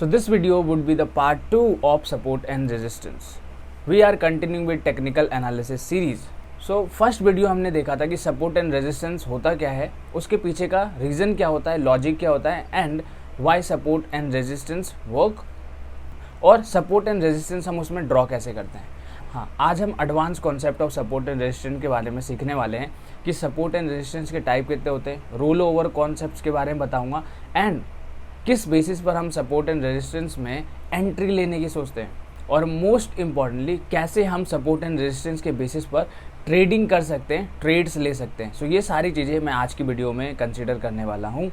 So this video would be the part 2 of support and resistance. We are continuing with technical analysis series. So first video हमने देखा था कि support and resistance होता क्या है, उसके पीछे का रीज़न क्या होता है, लॉजिक क्या होता है and why support and resistance work, और सपोर्ट एंड रेजिस्टेंस हम उसमें ड्रॉ कैसे करते हैं। हाँ, आज हम advance concept of support and resistance के बारे में सीखने वाले हैं कि सपोर्ट एंड रेजिस्टेंस के टाइप कितने होते हैं, रोल ओवर कॉन्सेप्ट्स के बारे में बताऊँगा एंड किस बेसिस पर हम सपोर्ट एंड रेजिस्टेंस में एंट्री लेने की सोचते हैं, और मोस्ट इम्पॉर्टेंटली कैसे हम सपोर्ट एंड रेजिस्टेंस के बेसिस पर ट्रेडिंग कर सकते हैं, ट्रेड्स ले सकते हैं। सो ये सारी चीज़ें मैं आज की वीडियो में कंसिडर करने वाला हूँ।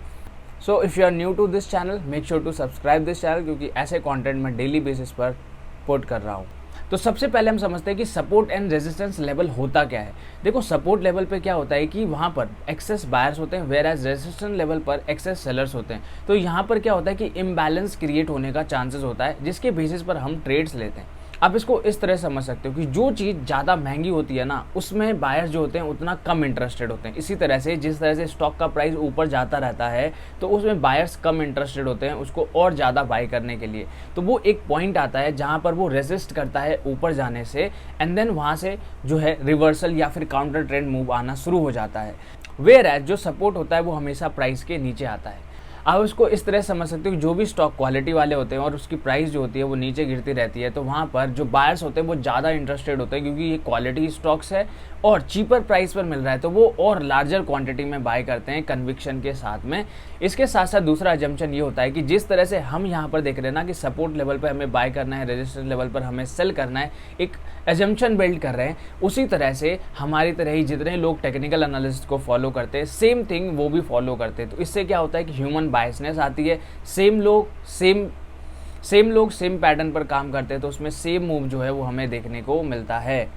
So if you are new to this channel, make sure to subscribe this channel, क्योंकि ऐसे कंटेंट मैं डेली बेसिस पर पोस्ट कर रहा हूँ। तो सबसे पहले हम समझते हैं कि सपोर्ट एंड रेजिस्टेंस लेवल होता क्या है। देखो, सपोर्ट लेवल पे क्या होता है कि वहाँ पर एक्सेस बायर्स होते हैं, वेयर एज रेजिस्टेंस लेवल पर एक्सेस सेलर्स होते हैं। तो यहाँ पर क्या होता है कि इम्बैलेंस क्रिएट होने का चांसेस होता है, जिसके बेसिस पर हम ट्रेड्स लेते हैं। आप इसको इस तरह समझ सकते हो कि जो चीज़ ज़्यादा महंगी होती है ना, उसमें बायर्स जो होते हैं उतना कम इंटरेस्टेड होते हैं। इसी तरह से जिस तरह से स्टॉक का प्राइस ऊपर जाता रहता है तो उसमें बायर्स कम इंटरेस्टेड होते हैं उसको और ज़्यादा बाय करने के लिए। तो वो एक पॉइंट आता है जहाँ पर वो रेजिस्ट करता है ऊपर जाने से, एंड देन वहाँ से जो है रिवर्सल या फिर काउंटर ट्रेंड मूव आना शुरू हो जाता है। वेयर एज जो सपोर्ट होता है वो हमेशा प्राइस के नीचे आता है। आप उसको इस तरह समझ सकते हो कि जो भी स्टॉक क्वालिटी वाले होते हैं और उसकी प्राइस जो होती है वो नीचे गिरती रहती है, तो वहाँ पर जो बायर्स होते हैं वो ज़्यादा इंटरेस्टेड होते हैं, क्योंकि ये क्वालिटी स्टॉक्स है और चीपर प्राइस पर मिल रहा है, तो वो और लार्जर क्वांटिटी में बाय करते हैं कन्विक्शन के साथ में। इसके साथ साथ दूसरा अजम्पशन ये होता है कि जिस तरह से हम यहाँ पर देख रहे हैं ना कि सपोर्ट लेवल पर हमें बाय करना है, रेजिस्टेंस लेवल पर हमें सेल करना है, एक अजम्पशन बिल्ड कर रहे हैं, उसी तरह से हमारी तरह ही जितने लोग टेक्निकल एनालिसिस को फॉलो करते हैं सेम थिंग वो भी फॉलो करते हैं। तो इससे क्या होता है कि ह्यूमन बायसनेस आती है, सेम लोग सेम पैटर्न पर काम करते हैं, तो उसमें सेम मूव जो है वो हमें देखने को मिलता है।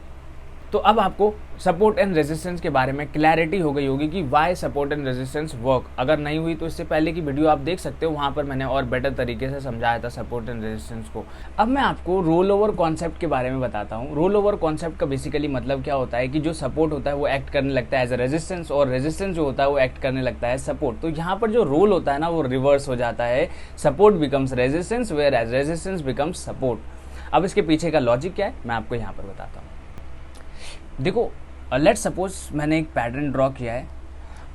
तो अब आपको सपोर्ट एंड रेजिस्टेंस के बारे में क्लैरिटी हो गई होगी कि why support and resistance work. अगर नहीं हुई तो इससे पहले की वीडियो आप देख सकते हो, वहाँ पर मैंने और बेटर तरीके से समझाया था सपोर्ट एंड रेजिस्टेंस को। अब मैं आपको रोल ओवर कॉन्सेप्ट के बारे में बताता हूँ। रोल ओवर कॉन्सेप्ट का बेसिकली मतलब क्या होता है कि जो सपोर्ट होता है वो एक्ट करने लगता है एज अ रेजिस्टेंस, और रेजिस्टेंस जो होता है वो एक्ट करने लगता है सपोर्ट। तो यहाँ पर जो रोल होता है ना वो रिवर्स हो जाता है, support becomes resistance whereas resistance becomes support. अब इसके पीछे का लॉजिक क्या है मैं आपको यहाँ पर बताता हूँ। देखो, लेट्स सपोज मैंने एक पैटर्न ड्रॉ किया है।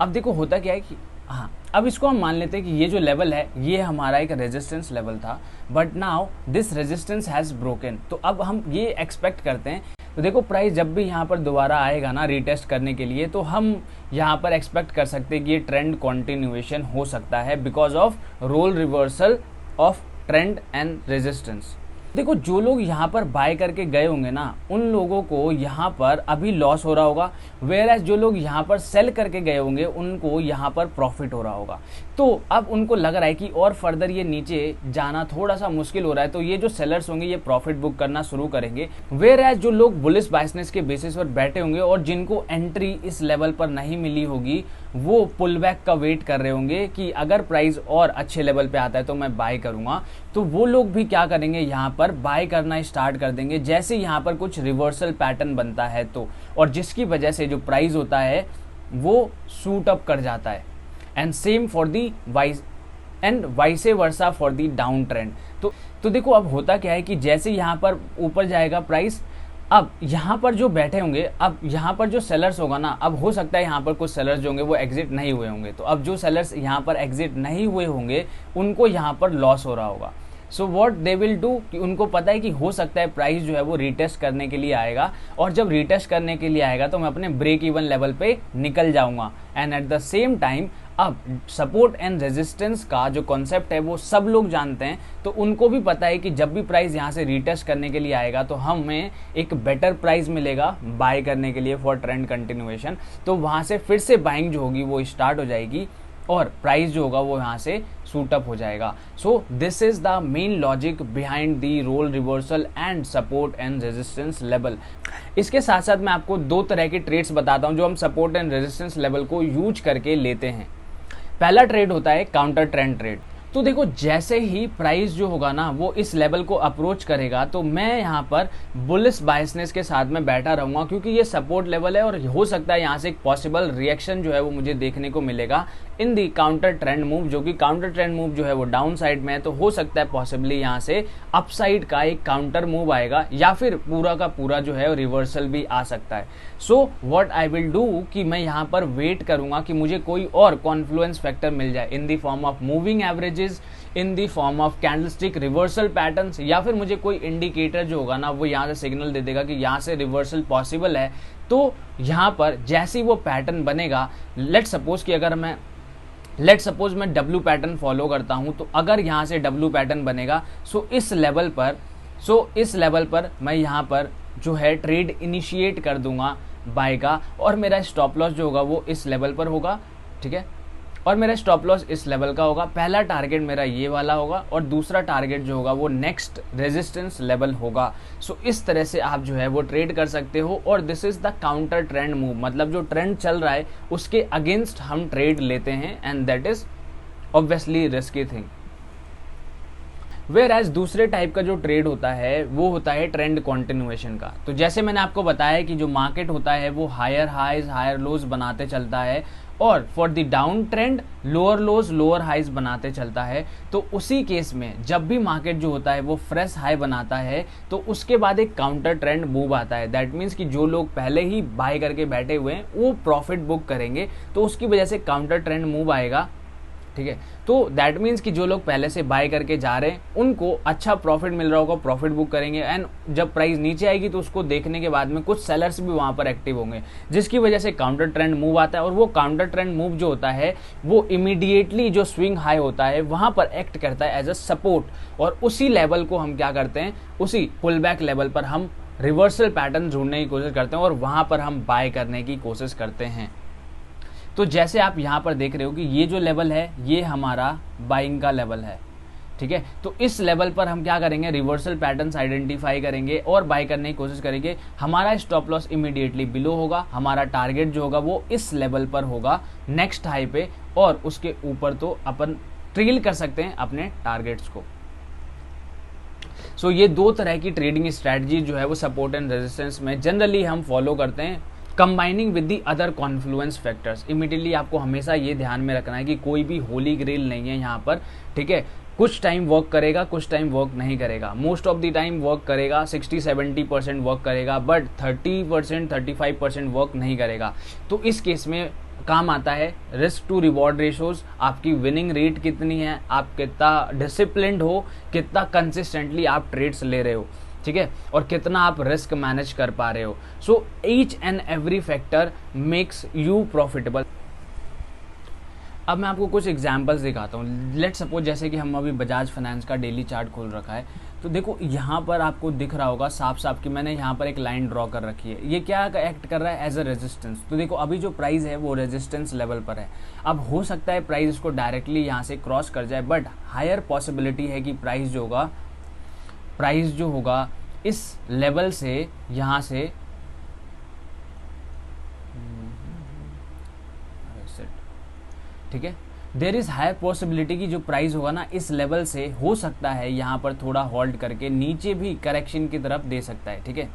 अब देखो होता क्या है कि हाँ, अब इसको हम मान लेते हैं कि ये जो लेवल है ये हमारा एक रेजिस्टेंस लेवल था, but now this resistance has broken. तो अब हम ये एक्सपेक्ट करते हैं, तो देखो प्राइस जब भी यहाँ पर दोबारा आएगा ना रीटेस्ट करने के लिए, तो हम यहाँ पर एक्सपेक्ट कर सकते हैं कि ये ट्रेंड कॉन्टिन्यूएशन हो सकता है because of role reversal of trend and resistance. देखो, जो लोग यहाँ पर बाय करके गए होंगे ना, उन लोगों को यहाँ पर अभी लॉस हो रहा होगा, वेयर एज जो लोग यहाँ पर सेल करके गए होंगे उनको यहाँ पर प्रॉफिट हो रहा होगा। तो अब उनको लग रहा है कि और फर्दर ये नीचे जाना थोड़ा सा मुश्किल हो रहा है, तो ये जो सेलर्स होंगे ये प्रॉफिट बुक करना शुरू करेंगे। वेयर एज जो लोग बुलिश बायसनेस के बेसिस पर बैठे होंगे और जिनको एंट्री इस लेवल पर नहीं मिली होगी, वो पुल बैक का वेट कर रहे होंगे कि अगर प्राइस और अच्छे लेवल पे आता है तो मैं बाय करूंगा। तो वो लोग भी क्या करेंगे, यहाँ पर बाय करना स्टार्ट कर देंगे जैसे यहाँ पर कुछ रिवर्सल पैटर्न बनता है तो, और जिसकी वजह से जो प्राइस होता है वो शूट अप कर जाता है। And same for the vice and vice versa for the down trend. तो देखो अब होता क्या है कि जैसे यहाँ पर ऊपर जाएगा प्राइस, अब यहाँ पर जो बैठे होंगे, अब यहाँ पर जो सेलर्स होगा ना, अब हो सकता है यहाँ पर कुछ सेलर्स जो होंगे वो एग्जिट नहीं हुए होंगे, तो अब जो सेलर्स यहाँ पर एग्जिट नहीं हुए होंगे उनको यहाँ पर लॉस हो रहा होगा। So what they will do कि उनको पता है कि हो सकता है प्राइस जो है वो रीटेस्ट करने के लिए आएगा, और जब रीटेस्ट करने के लिए आएगा तो मैं अपने ब्रेक इवन लेवल पे निकल जाऊंगा। And at the same time अब सपोर्ट एंड रेजिस्टेंस का जो कॉन्सेप्ट है वो सब लोग जानते हैं, तो उनको भी पता है कि जब भी प्राइस यहाँ से रीटेस्ट करने के लिए आएगा तो हमें एक बेटर प्राइस मिलेगा बाय करने के लिए फॉर ट्रेंड कंटिन्यूएशन। तो वहाँ से फिर से बाइंग जो होगी वो स्टार्ट हो जाएगी और प्राइस जो होगा वो यहाँ से शूट अप हो जाएगा। So this is the main logic behind the role reversal and support and resistance level. इसके साथ साथ मैं आपको दो तरह के ट्रेड्स बताता हूँ जो हम सपोर्ट एंड रेजिस्टेंस लेवल को यूज करके लेते हैं। पहला ट्रेड होता है काउंटर ट्रेंड ट्रेड। तो देखो जैसे ही प्राइस जो होगा ना वो इस लेवल को अप्रोच करेगा तो मैं यहाँ पर बुलिश बायसनेस के साथ में बैठा रहूंगा, क्योंकि ये सपोर्ट लेवल है और हो सकता है यहाँ से एक पॉसिबल रिएक्शन जो है वो मुझे देखने को मिलेगा इन दी काउंटर ट्रेंड मूव, जो कि काउंटर ट्रेंड मूव जो है वो डाउन साइड में है। तो हो सकता है पॉसिबली यहाँ से अपसाइड का एक काउंटर मूव आएगा या फिर पूरा का पूरा जो है रिवर्सल भी आ सकता है। So what I will do कि मैं यहाँ पर वेट करूंगा कि मुझे कोई और कॉन्फ्लुएंस फैक्टर मिल जाए in the form of moving averages, in the form of candlestick reversal patterns, या फिर मुझे कोई इंडिकेटर जो होगा ना वो यहाँ से सिग्नल दे देगा कि यहाँ से रिवर्सल पॉसिबल है। तो यहाँ पर जैसे ही वो पैटर्न बनेगा, लेट्स सपोज मैं डब्ल्यू पैटर्न फॉलो करता हूँ, तो अगर यहाँ से डब्ल्यू पैटर्न बनेगा इस लेवल पर मैं यहाँ पर जो है ट्रेड इनिशिएट कर दूंगा बाय का, और मेरा स्टॉप लॉस जो होगा वो इस लेवल पर होगा, ठीक है, और मेरा स्टॉप लॉस इस लेवल का होगा। पहला टारगेट मेरा ये वाला होगा और दूसरा टारगेट जो होगा वो नेक्स्ट रेजिस्टेंस लेवल होगा। इस तरह से आप जो है वो ट्रेड कर सकते हो, और this is the counter trend move, मतलब जो ट्रेंड चल रहा है उसके अगेंस्ट हम ट्रेड लेते हैं, and that is obviously risky thing. Whereas दूसरे टाइप का जो ट्रेड होता है वो होता है ट्रेंड कॉन्टिन्यूएशन का। तो जैसे मैंने आपको बताया कि जो मार्केट होता है वो हायर हाइज हायर लोज बनाते चलता है, और for the down trend lower lows lower highs बनाते चलता है। तो उसी केस में जब भी मार्केट जो होता है वो फ्रेश हाई बनाता है तो उसके बाद एक काउंटर ट्रेंड मूव आता है। दैट मीन्स कि जो लोग पहले ही बाय करके बैठे हुए हैं वो प्रॉफिट बुक करेंगे, तो उसकी वजह से काउंटर ट्रेंड मूव आएगा, ठीक है। तो दैट मीन्स कि जो लोग पहले से बाय करके जा रहे हैं उनको अच्छा प्रॉफिट मिल रहा होगा, प्रॉफिट बुक करेंगे, एंड जब प्राइस नीचे आएगी तो उसको देखने के बाद में कुछ सेलर्स भी वहां पर एक्टिव होंगे, जिसकी वजह से काउंटर ट्रेंड मूव आता है। और वो काउंटर ट्रेंड मूव जो होता है वो इमीडिएटली जो स्विंग हाई होता है वहां पर एक्ट करता है एज अ सपोर्ट, और उसी लेवल को हम क्या करते हैं, उसी पुल बैक लेवल पर हम रिवर्सल पैटर्न ढूंढने की कोशिश करते हैं और वहां पर हम बाय करने की कोशिश करते हैं। तो जैसे आप यहाँ पर देख रहे हो कि ये जो लेवल है ये हमारा बाइंग का लेवल है, ठीक है। तो इस लेवल पर हम क्या करेंगे, रिवर्सल पैटर्न्स आइडेंटिफाई करेंगे और बाय करने की कोशिश करेंगे। हमारा स्टॉप लॉस इमीडिएटली बिलो होगा, हमारा टारगेट जो होगा वो इस लेवल पर होगा नेक्स्ट हाई पे, और उसके ऊपर तो अपन ट्रेल कर सकते हैं अपने टारगेट्स को। ये दो तरह की ट्रेडिंग स्ट्रैटेजी जो है वो सपोर्ट एंड रेजिस्टेंस में जनरली हम फॉलो करते हैं, combining with the other Confluence factors. Immediately आपको हमेशा ये ध्यान में रखना है कि कोई भी होली ग्रेल नहीं है यहाँ पर, ठीक है। कुछ टाइम वर्क करेगा, कुछ टाइम वर्क नहीं करेगा, most of the time work करेगा, 60-70% वर्क करेगा, बट 30% 35% वर्क नहीं करेगा। तो इस केस में काम आता है रिस्क टू रिवॉर्ड रेशोज, आपकी विनिंग रेट कितनी है, आप कितना डिसिप्लिन्ड हो, कितना कंसिस्टेंटली आप ट्रेड्स ले रहे हो, ठीक है, और कितना आप रिस्क मैनेज कर पा रहे हो। Each and every factor makes you profitable. अब मैं आपको कुछ एग्जांपल्स दिखाता हूँ। लेट्स सपोज जैसे कि हम अभी बजाज फाइनेंस का डेली चार्ट खोल रखा है, तो देखो यहाँ पर आपको दिख रहा होगा साफ साफ कि मैंने यहाँ पर एक लाइन ड्रॉ कर रखी है। ये क्या एक्ट कर रहा है, एज अ रेजिस्टेंस। तो देखो अभी जो प्राइस है वो रेजिस्टेंस लेवल पर है। अब हो सकता है प्राइस इसको डायरेक्टली यहाँ से क्रॉस कर जाए, बट हायर पॉसिबिलिटी है कि प्राइस जो होगा इस लेवल से यहाँ से ठीक है, देयर इज हायर पॉसिबिलिटी कि जो प्राइस होगा ना इस लेवल से हो सकता है यहाँ पर थोड़ा होल्ड करके नीचे भी करेक्शन की तरफ दे सकता है, ठीक है।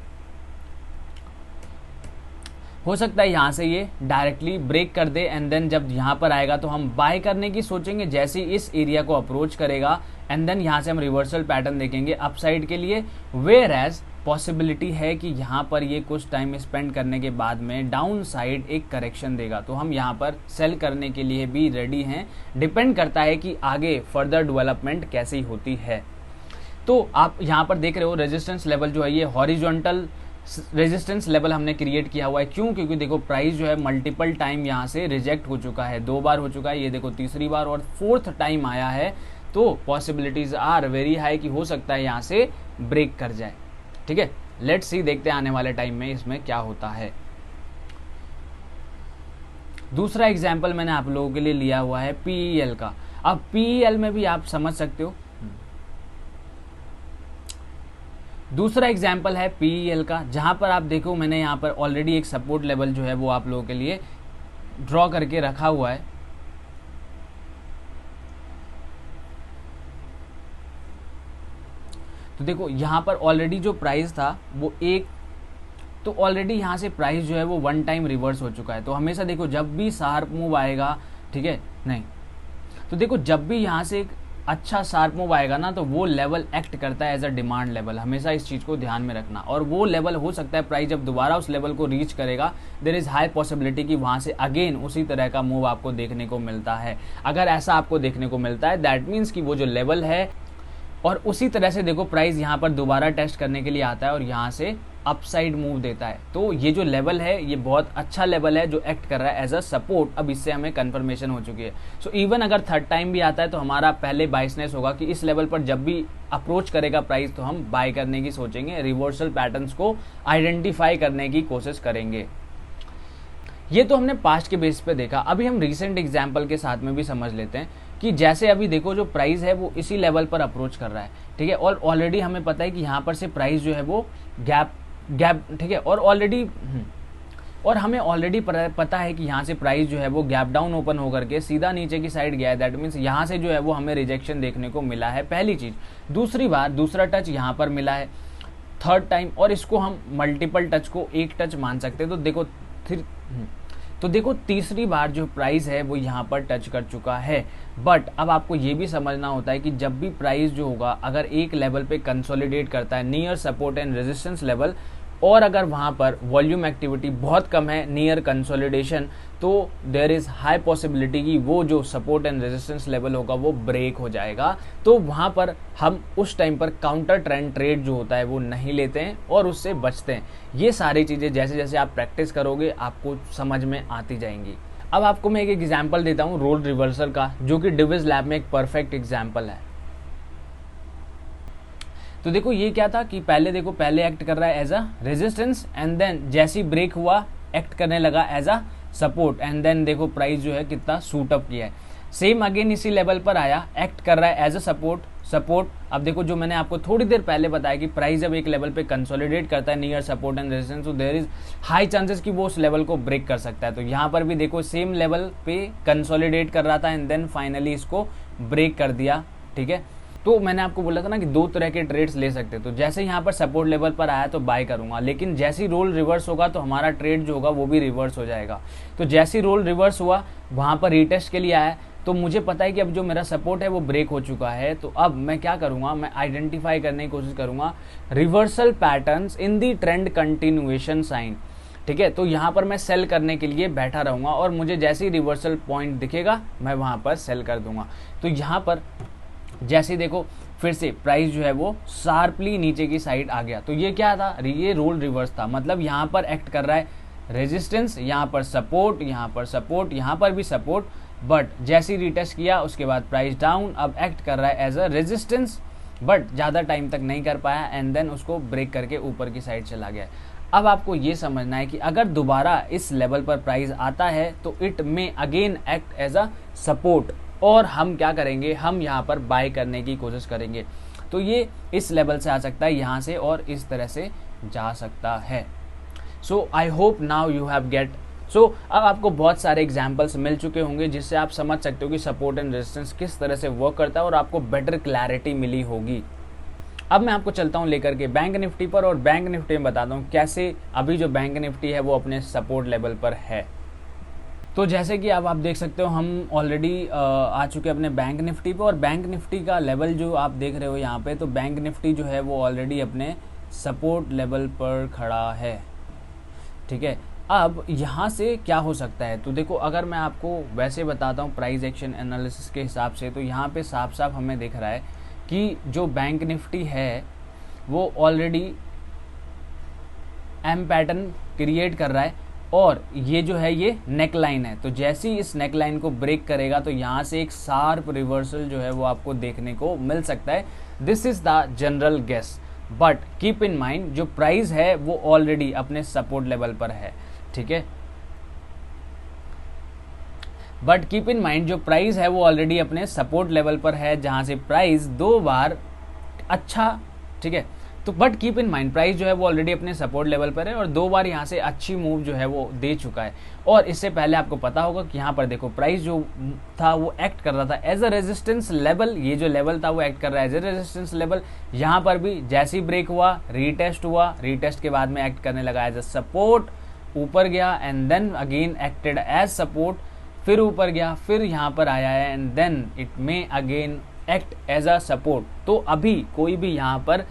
हो सकता है यहाँ से ये डायरेक्टली ब्रेक कर दे, एंड देन जब यहाँ पर आएगा तो हम बाय करने की सोचेंगे जैसे ही इस एरिया को अप्रोच करेगा, एंड देन यहाँ से हम रिवर्सल पैटर्न देखेंगे अपसाइड के लिए। वेयर एज पॉसिबिलिटी है कि यहाँ पर ये कुछ टाइम स्पेंड करने के बाद में डाउन साइड एक करेक्शन देगा, तो हम यहाँ पर सेल करने के लिए भी रेडी हैं। डिपेंड करता है कि आगे फर्दर डेवलपमेंट कैसी होती है। तो आप यहाँ पर देख रहे हो रेजिस्टेंस लेवल जो है ये हॉरिजॉन्टल रेजिस्टेंस लेवल हमने क्रिएट किया हुआ है। क्यों? क्योंकि देखो प्राइस जो है मल्टीपल टाइम यहाँ से रिजेक्ट हो चुका है, 2 बार हो चुका है, ये देखो तीसरी बार और 4th टाइम आया है। तो पॉसिबिलिटीज आर वेरी हाई कि हो सकता है यहाँ से ब्रेक कर जाए, ठीक है। लेट्स सी, देखते हैं आने वाले टाइम में इसमें क्या होता है। दूसरा एग्जाम्पल मैंने आप लोगों के लिए लिया हुआ है पीईएल का। अब पीईएल में भी आप समझ सकते हो, दूसरा एग्जाम्पल है पीईएल का, जहां पर आप देखो मैंने यहाँ पर ऑलरेडी एक सपोर्ट लेवल जो है वो आप लोगों के लिए ड्रॉ करके रखा हुआ है। तो देखो यहाँ पर ऑलरेडी जो प्राइस था वो एक, तो ऑलरेडी यहाँ से प्राइस जो है वो वन टाइम रिवर्स हो चुका है। तो हमेशा देखो जब भी शार्प मूव आएगा, ठीक है, नहीं, तो देखो जब भी यहाँ से एक अच्छा शार्प मूव आएगा ना, तो वो लेवल एक्ट करता है एज अ डिमांड लेवल। हमेशा इस चीज़ को ध्यान में रखना। और वो लेवल हो सकता है प्राइस जब दोबारा उस लेवल को रीच करेगा, देयर इज़ हाई पॉसिबिलिटी कि वहाँ से अगेन उसी तरह का मूव आपको देखने को मिलता है। अगर ऐसा आपको देखने को मिलता है, दैट मीन्स कि वो जो लेवल है, और उसी तरह से देखो प्राइस यहाँ पर दोबारा टेस्ट करने के लिए आता है और यहाँ से अपसाइड मूव देता है। तो ये जो लेवल है ये बहुत अच्छा लेवल है जो एक्ट कर रहा है एज अ सपोर्ट। अब इससे हमें कंफर्मेशन हो चुकी है। सो इवन अगर थर्ड टाइम भी आता है तो हमारा पहले बाइसनेस होगा कि इस लेवल पर जब भी अप्रोच करेगा प्राइस तो हम बाय करने की सोचेंगे, रिवर्सल पैटर्न्स को आइडेंटिफाई करने की कोशिश करेंगे। ये तो हमने पास्ट के बेस पे देखा। अभी हम रिसेंट एग्जाम्पल के साथ में भी समझ लेते हैं कि जैसे अभी देखो जो प्राइस है वो इसी लेवल पर अप्रोच कर रहा है, ठीक है, और ऑलरेडी हमें पता है कि यहाँ पर से प्राइस जो है वो गैप, ठीक है, और ऑलरेडी और हमें ऑलरेडी पता है कि यहाँ से प्राइस जो है वो गैप डाउन ओपन होकर के सीधा नीचे की साइड गया है। दैट मीन्स यहाँ से जो है वो हमें रिजेक्शन देखने को मिला है, पहली चीज। दूसरी बार दूसरा टच यहाँ पर मिला है थर्ड टाइम, और इसको हम मल्टीपल टच को एक टच मान सकते हैं। तो देखो तीसरी बार जो प्राइस है वो यहाँ पर टच कर चुका है। बट अब आपको ये भी समझना होता है कि जब भी प्राइस जो होगा अगर एक लेवल पे कंसोलिडेट करता है near support and resistance level, और अगर वहाँ पर वॉल्यूम एक्टिविटी बहुत कम है नियर कंसोलिडेशन, तो देयर इज हाई पॉसिबिलिटी कि वो जो सपोर्ट एंड रेजिस्टेंस लेवल होगा वो ब्रेक हो जाएगा। तो वहाँ पर हम उस टाइम पर काउंटर ट्रेंड ट्रेड जो होता है वो नहीं लेते हैं और उससे बचते हैं। ये सारी चीज़ें जैसे जैसे आप प्रैक्टिस करोगे आपको समझ में आती जाएंगी। अब आपको मैं एक एग्जाम्पल देता हूँ रोल रिवर्सल का, जो कि डिविज लैब में एक परफेक्ट एग्जाम्पल है। तो देखो ये क्या था कि पहले एक्ट कर रहा है as a resistance and then जैसी ब्रेक हुआ एक्ट करने लगा as a support, and then देखो प्राइस जो है कितना सूट अप किया है। सेम अगेन इसी लेवल पर आया, एक्ट कर रहा है एज अ सपोर्ट। अब देखो जो मैंने आपको थोड़ी देर पहले बताया कि प्राइस जब एक लेवल पे कंसोलिडेट करता है नियर सपोर्ट एंड रेजिस्टेंस, तो देयर इज हाई चांसेस कि वो उस लेवल को ब्रेक कर सकता है। तो यहाँ पर भी देखो सेम लेवल पे कंसोलिडेट कर रहा था एंड देन फाइनली इसको ब्रेक कर दिया, ठीक है। तो मैंने आपको बोला था ना कि दो तरह के ट्रेड्स ले सकते हैं। तो जैसे यहाँ पर सपोर्ट लेवल पर आया तो बाय करूंगा, लेकिन जैसी रोल रिवर्स होगा तो हमारा ट्रेड जो होगा वो भी रिवर्स हो जाएगा। तो जैसी रोल रिवर्स हुआ वहां पर रीटेस्ट के लिए आया, तो मुझे पता है कि अब जो मेरा सपोर्ट है वो ब्रेक हो चुका है। तो अब मैं क्या करूंगा, मैं आइडेंटिफाई करने की कोशिश करूंगा reversal patterns in the trend continuation sign, ठीक है। तो यहाँ पर मैं सेल करने के लिए बैठा रहूंगा और मुझे जैसे ही रिवर्सल पॉइंट दिखेगा मैं वहां पर सेल कर दूंगा। तो यहाँ पर जैसे देखो फिर से प्राइस जो है वो शार्पली नीचे की साइड आ गया। तो ये क्या था, ये रोल रिवर्स था। मतलब यहाँ पर एक्ट कर रहा है रेजिस्टेंस, यहाँ पर सपोर्ट, यहाँ पर सपोर्ट, यहाँ पर भी सपोर्ट, बट जैसे ही रिटेस्ट किया उसके बाद प्राइस डाउन, अब एक्ट कर रहा है एज अ रेजिस्टेंस, बट ज़्यादा टाइम तक नहीं कर पाया एंड देन उसको ब्रेक करके ऊपर की साइड चला गया। अब आपको ये समझना है कि अगर दोबारा इस लेवल पर प्राइस आता है तो it may again act as a support, और हम क्या करेंगे, हम यहाँ पर बाय करने की कोशिश करेंगे। तो ये इस लेवल से आ सकता है यहाँ से और इस तरह से जा सकता है। So I hope now you have get. So अब आपको बहुत सारे एग्जाम्पल्स मिल चुके होंगे जिससे आप समझ सकते हो कि सपोर्ट एंड रेजिस्टेंस किस तरह से वर्क करता है और आपको बेटर क्लैरिटी मिली होगी। अब मैं आपको चलता हूँ लेकर के बैंक निफ्टी पर, और बैंक निफ्टी में बताता हूँ कैसे अभी जो बैंक निफ्टी है वो अपने सपोर्ट लेवल पर है। तो जैसे कि अब आप देख सकते हो हम ऑलरेडी आ चुके अपने बैंक निफ्टी पे, और बैंक निफ्टी का लेवल जो आप देख रहे हो यहाँ पे, तो बैंक निफ्टी जो है वो ऑलरेडी अपने सपोर्ट लेवल पर खड़ा है, ठीक है। अब यहाँ से क्या हो सकता है, तो देखो अगर मैं आपको वैसे बताता हूँ प्राइस एक्शन एनालिसिस के हिसाब से, तो यहाँ पे साफ साफ हमें दिख रहा है कि जो बैंक निफ्टी है वो ऑलरेडी एम पैटर्न क्रिएट कर रहा है, और ये जो है ये नेक लाइन है। तो जैसे ही इस नेक लाइन को ब्रेक करेगा तो यहाँ से एक शार्प रिवर्सल जो है वो आपको देखने को मिल सकता है। This is the general guess, but keep in mind जो प्राइस है वो ऑलरेडी अपने सपोर्ट लेवल पर है, ठीक है। बट कीप इन माइंड जो प्राइस है वो ऑलरेडी अपने सपोर्ट लेवल पर है, जहां से प्राइस दो बार अच्छा, ठीक है, तो but keep in mind price जो है वो ऑलरेडी अपने सपोर्ट लेवल पर है और 2 बार यहाँ से अच्छी मूव जो है वो दे चुका है। और इससे पहले आपको पता होगा कि यहाँ पर देखो प्राइस जो था वो एक्ट कर रहा था एज अ रेजिस्टेंस लेवल, ये जो लेवल था वो एक्ट कर रहा है एज अ रेजिस्टेंस लेवल। यहाँ पर भी जैसे ही ब्रेक हुआ, रीटेस्ट के बाद में एक्ट करने लगा एज अ सपोर्ट, ऊपर गया and then again acted as support, फिर ऊपर गया, फिर यहाँ पर आया है and then it may again act as a support. तो अभी कोई भी यहाँ पर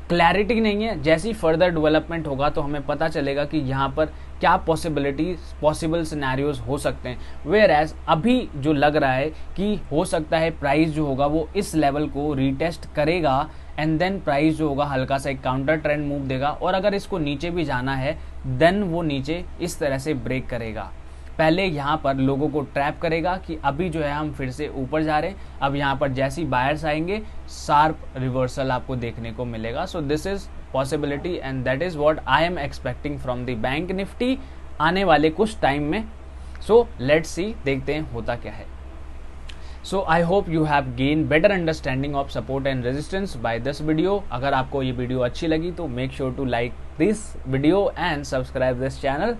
क्लैरिटी नहीं है, जैसी फर्दर डेवलपमेंट होगा तो हमें पता चलेगा कि यहाँ पर क्या पॉसिबल सिनेरियोज हो सकते हैं। वेयर एज अभी जो लग रहा है कि हो सकता है प्राइस जो होगा वो इस लेवल को रीटेस्ट करेगा एंड देन प्राइस जो होगा हल्का सा एक काउंटर ट्रेंड मूव देगा और अगर इसको नीचे भी जाना है देन वो नीचे इस तरह से ब्रेक करेगा। पहले यहाँ पर लोगों को ट्रैप करेगा कि अभी जो है हम फिर से ऊपर जा रहे हैं, अब यहाँ पर जैसी बायर्स आएंगे शार्प रिवर्सल आपको देखने को मिलेगा। सो this is possibility and that is what I am expecting from the bank Nifty आने वाले कुछ टाइम में। सो लेट्स सी, देखते हैं होता क्या है। So I hope you have gain better understanding of support and resistance by this video. अगर आपको ये वीडियो अच्छी लगी तो make sure to like this video and subscribe this channel.